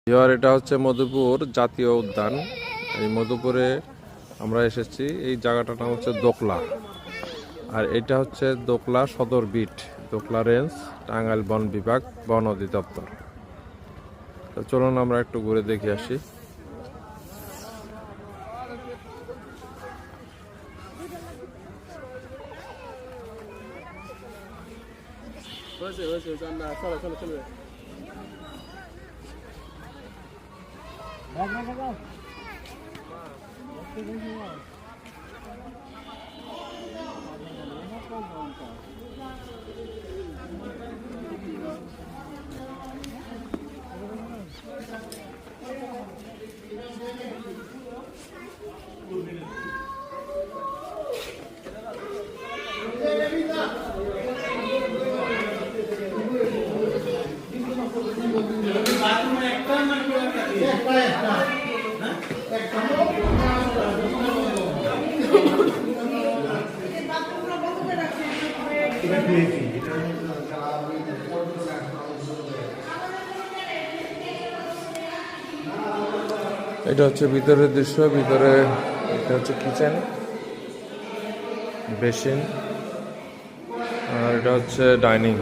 এটা হচ্ছে মধুপুর জাতীয় উদ্যান। এই মধুপুরে আমরা এসেছি। এই জায়গাটার নাম হচ্ছে দোকলা, আর এটা হচ্ছে দোকলা সদর বিট, দোকলা রেঞ্জ, টাঙ্গাইল বন বিভাগ, বন অধিদপ্তর। তো চলুন আমরা একটু ঘুরে দেখে আসি। এটা হচ্ছে ভিতরের দৃশ্য। ভিতরে এটা হচ্ছে কিচেন, বেসিন, আর এটা হচ্ছে ডাইনিং।